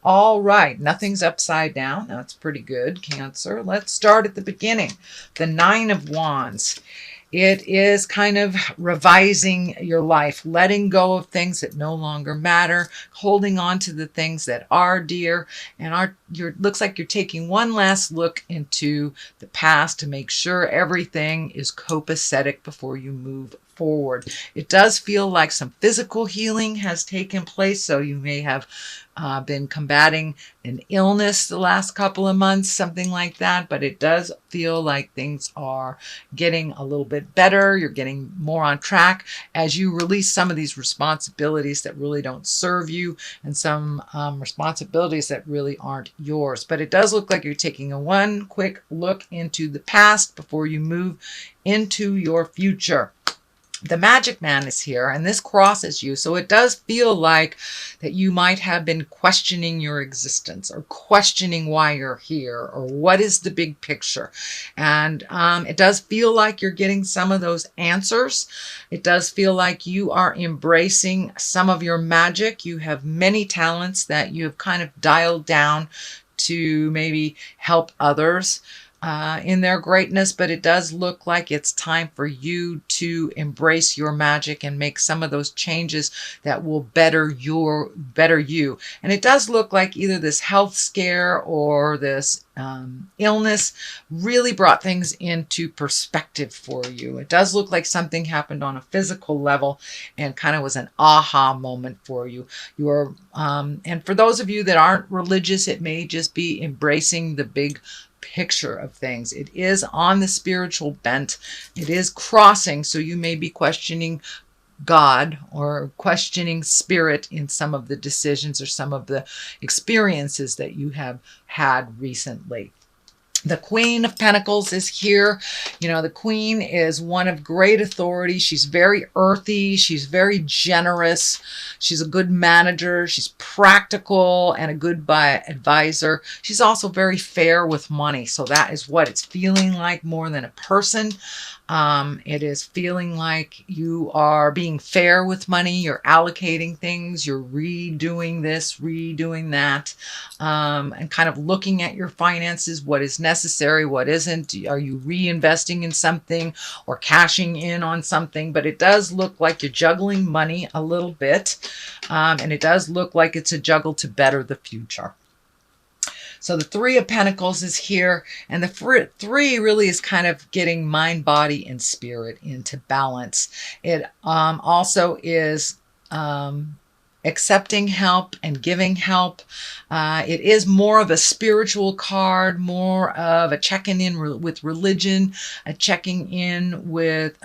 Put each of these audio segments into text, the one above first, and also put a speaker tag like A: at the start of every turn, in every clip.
A: All right, nothing's upside down. That's pretty good, Cancer. Let's start at the beginning. The Nine of Wands. It is kind of revising your life, letting go of things that no longer matter, holding on to the things that are dear, and looks like you're taking one last look into the past to make sure everything is copacetic before you move forward. It does feel like some physical healing has taken place, so you may have been combating an illness the last couple of months, something like that, but it does feel like things are getting a little bit better. You're getting more on track as you release some of these responsibilities that really don't serve you and some responsibilities that really aren't yours. But it does look like you're taking a one quick look into the past before you move into your future. The Magic Man is here, and this crosses you. So it does feel like that you might have been questioning your existence or questioning why you're here or what is the big picture. And it does feel like you're getting some of those answers. It does feel like you are embracing some of your magic. You have many talents that you have kind of dialed down to maybe help others in their greatness, but it does look like it's time for you to embrace your magic and make some of those changes that will better you. And it does look like either this health scare or this illness really brought things into perspective for you. It does look like something happened on a physical level and kind of was an aha moment for you. You are, and for those of you that aren't religious, it may just be embracing the big picture of things. It is on the spiritual bent. It is crossing, so you may be questioning God or questioning spirit in some of the decisions or some of the experiences that you have had recently. The Queen of Pentacles is here. You know, the Queen is one of great authority. She's very earthy. She's very generous. She's a good manager. She's practical and a good advisor. She's also very fair with money. So that is what it's feeling like more than a person. It is feeling like you are being fair with money. You're allocating things. You're redoing this, redoing that, and kind of looking at your finances, what is necessary, what isn't. Are you reinvesting in something or cashing in on something? But it does look like you're juggling money a little bit, and it does look like it's a juggle to better the future. So the Three of Pentacles is here, and the three really is kind of getting mind, body, and spirit into balance. It also is accepting help and giving help. It is more of a spiritual card, more of a checking in with religion, a checking in with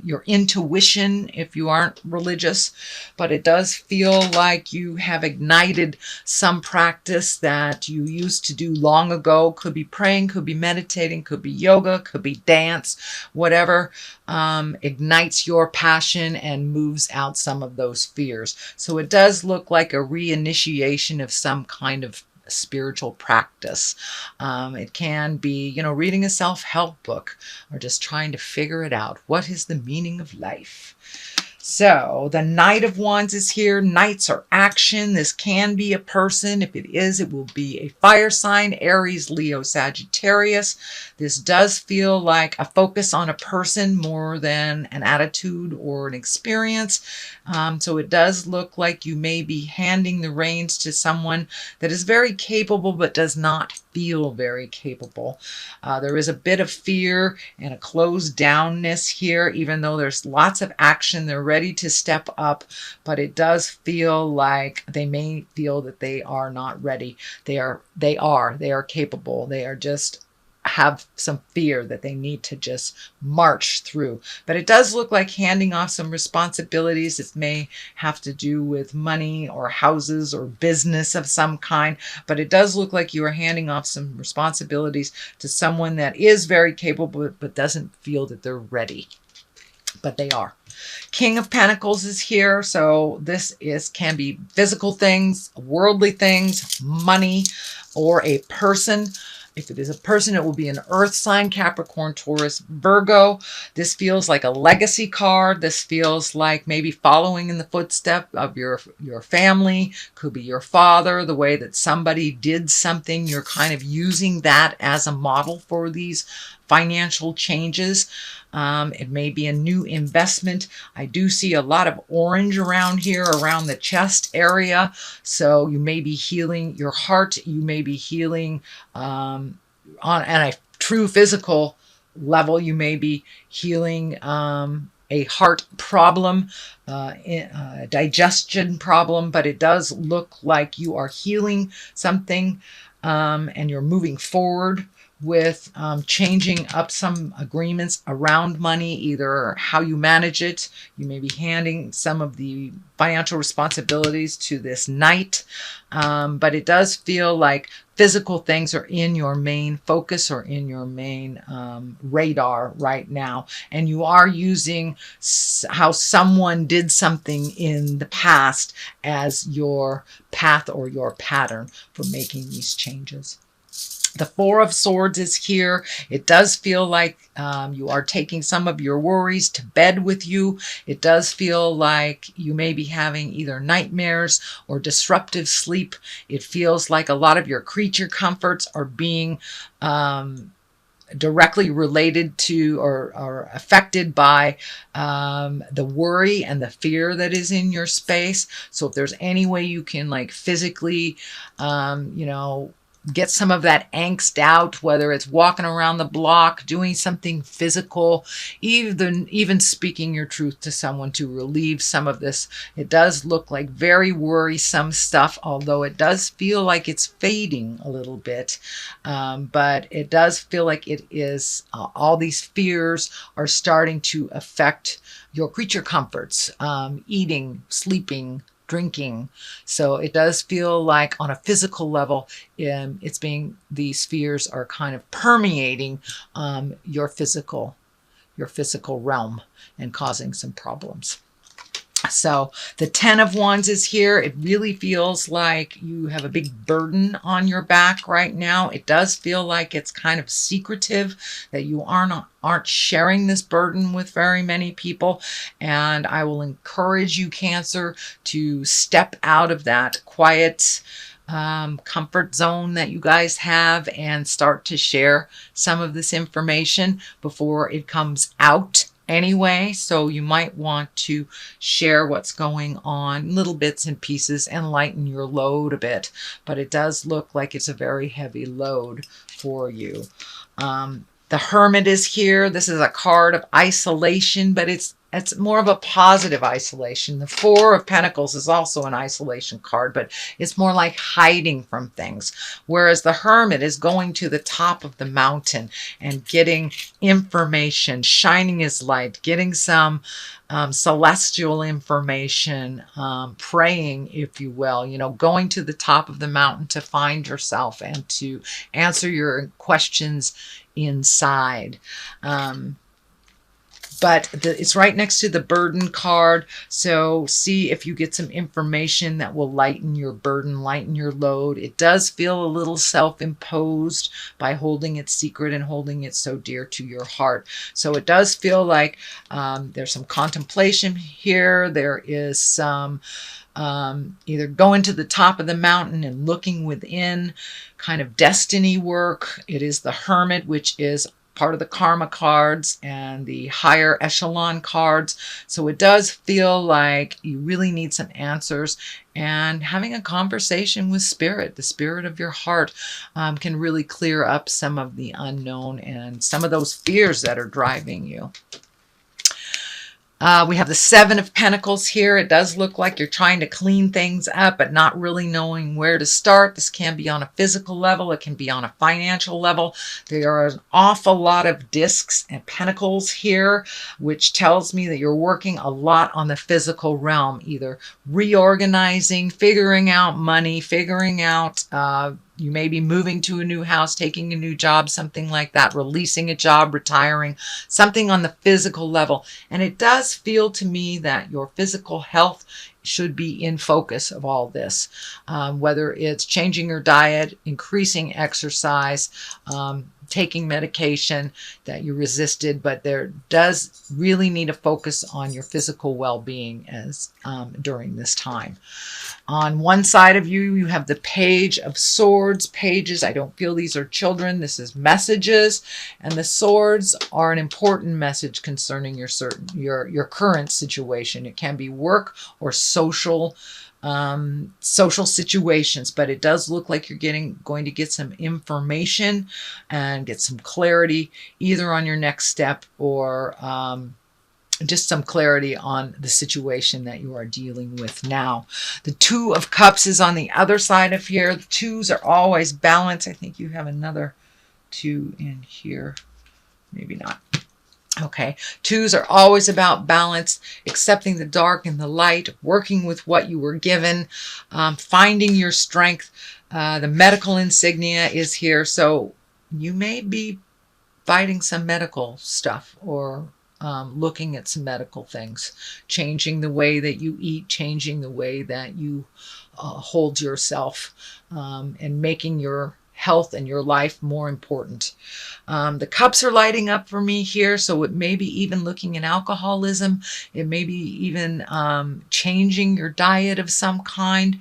A: your intuition if you aren't religious. But it does feel like you have ignited some practice that you used to do long ago. Could be praying, could be meditating, could be yoga, could be dance, whatever ignites your passion and moves out some of those fears. So it does look like a reinitiation of some kind of spiritual practice. It can be, you know, reading a self-help book or just trying to figure it out. What is the meaning of life? So the Knight of Wands is here. Knights are action. This can be a person. If it is, it will be a fire sign, Aries, Leo, Sagittarius. This does feel like a focus on a person more than an attitude or an experience. So it does look like you may be handing the reins to someone that is very capable but does not feel very capable. There is a bit of fear and a closed downness here, even though there's lots of action. They're ready to step up, but it does feel like they may feel that they are not ready. They are capable. They are just have some fear that they need to just march through. But it does look like handing off some responsibilities. It may have to do with money or houses or business of some kind, but it does look like you are handing off some responsibilities to someone that is very capable but doesn't feel that they're ready. But they are. King of Pentacles is here. So this can be physical things, worldly things, money, or a person. If it is a person, it will be an earth sign, Capricorn, Taurus, Virgo. This feels like a legacy card. This feels like maybe following in the footsteps of your family. Could be your father, the way that somebody did something. You're kind of using that as a model for these financial changes. It may be a new investment. I do see a lot of orange around here, around the chest area. So you may be healing your heart. You may be healing on a true physical level. You may be healing a heart problem, a digestion problem, but it does look like you are healing something and you're moving forward with changing up some agreements around money, either how you manage it. You may be handing some of the financial responsibilities to this knight, but it does feel like physical things are in your main focus or in your main radar right now. And you are using how someone did something in the past as your path or your pattern for making these changes. The Four of Swords is here. It does feel like you are taking some of your worries to bed with you. It does feel like you may be having either nightmares or disruptive sleep. It feels like a lot of your creature comforts are being directly related to or affected by the worry and the fear that is in your space. So if there's any way you can like physically, get some of that angst out, whether it's walking around the block, doing something physical, even speaking your truth to someone to relieve some of this. It does look like very worrisome stuff, although it does feel like it's fading a little bit. But it does feel like it is, all these fears are starting to affect your creature comforts, eating, sleeping, drinking. So it does feel like on a physical level, these fears are kind of permeating your physical realm and causing some problems. So the Ten of Wands is here. It really feels like you have a big burden on your back right now. It does feel like it's kind of secretive, that you aren't sharing this burden with very many people. And I will encourage you, Cancer, to step out of that quiet comfort zone that you guys have and start to share some of this information before it comes out anyway. So you might want to share what's going on, little bits and pieces, and lighten your load a bit. But it does look like it's a very heavy load for you. The Hermit is here. This is a card of isolation, but it's more of a positive isolation. The Four of Pentacles is also an isolation card, but it's more like hiding from things. Whereas the Hermit is going to the top of the mountain and getting information, shining his light, getting some celestial information, praying, if you will, going to the top of the mountain to find yourself and to answer your questions inside. But it's right next to the burden card. So see if you get some information that will lighten your burden, lighten your load. It does feel a little self-imposed by holding it secret and holding it so dear to your heart. So it does feel like there's some contemplation here. There is some either going to the top of the mountain and looking within, kind of destiny work. It is the Hermit, which is part of the karma cards and the higher echelon cards. So it does feel like you really need some answers, and having a conversation with spirit, the spirit of your heart, can really clear up some of the unknown and some of those fears that are driving you. We have the Seven of Pentacles here. It does look like you're trying to clean things up, but not really knowing where to start. This can be on a physical level. It can be on a financial level. There are an awful lot of discs and pentacles here, which tells me that you're working a lot on the physical realm, either reorganizing, figuring out money, figuring out you may be moving to a new house, taking a new job, something like that, releasing a job, retiring, something on the physical level. And it does feel to me that your physical health should be in focus of all this, whether it's changing your diet, increasing exercise, taking medication that you resisted, but there does really need a focus on your physical well-being as during this time. On one side of you, you have the Page of Swords. Pages, I don't feel these are children. This is messages. And the swords are an important message concerning your current situation. It can be work or social situations, but it does look like you're going to get some information and get some clarity either on your next step or just some clarity on the situation that you are dealing with now. The Two of Cups is on the other side of here. The twos are always balanced. I think you have another two in here. Maybe not. Okay. Twos are always about balance, accepting the dark and the light, working with what you were given, finding your strength. The medical insignia is here. So you may be fighting some medical stuff or looking at some medical things, changing the way that you eat, changing the way that you hold yourself, and making your health and your life more important. The cups are lighting up for me here, so it may be even looking at alcoholism. It may be even changing your diet of some kind,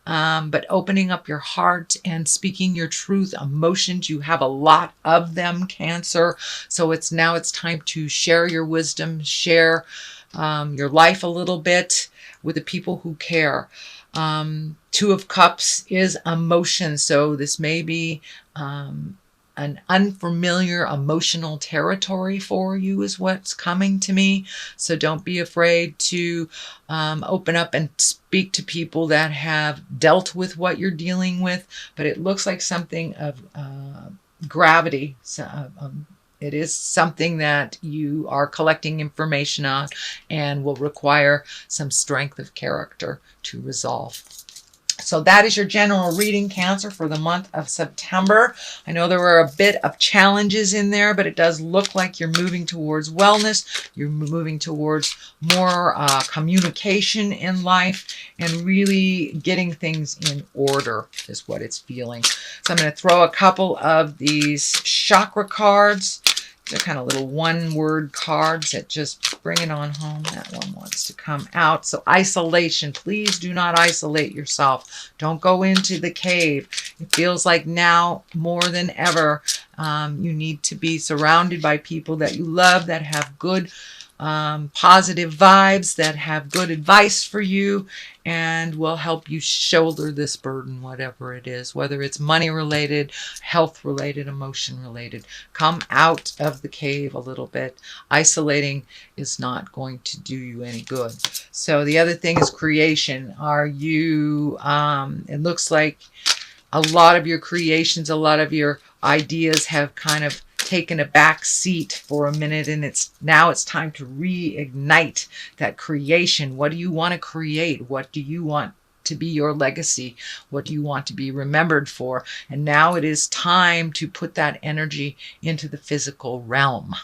A: but opening up your heart and speaking your truth. Emotions, you have a lot of them, Cancer. So it's time to share your wisdom, share your life a little bit with the people who care. Two of Cups is emotion, so this may be an unfamiliar emotional territory for you is what's coming to me. So don't be afraid to open up and speak to people that have dealt with what you're dealing with, but it looks like something of gravity. So, it is something that you are collecting information on and will require some strength of character to resolve. So that is your general reading, Cancer, for the month of September. I know there were a bit of challenges in there, but it does look like you're moving towards wellness. You're moving towards more communication in life and really getting things in order is what it's feeling. So I'm going to throw a couple of these chakra cards. They're kind of little one-word cards that just bring it on home. That one wants to come out. So isolation. Please do not isolate yourself. Don't go into the cave. It feels like now more than ever you need to be surrounded by people that you love, that have good positive vibes, that have good advice for you and will help you shoulder this burden, whatever it is, whether it's money related, health related, emotion related. Come out of the cave a little bit. Isolating is not going to do you any good. So the other thing is creation. Are you, it looks like a lot of your creations, a lot of your ideas have kind of taken a back seat for a minute, and now it's time to reignite that creation. What do you want to create? What do you want to be your legacy? What do you want to be remembered for? And now it is time to put that energy into the physical realm.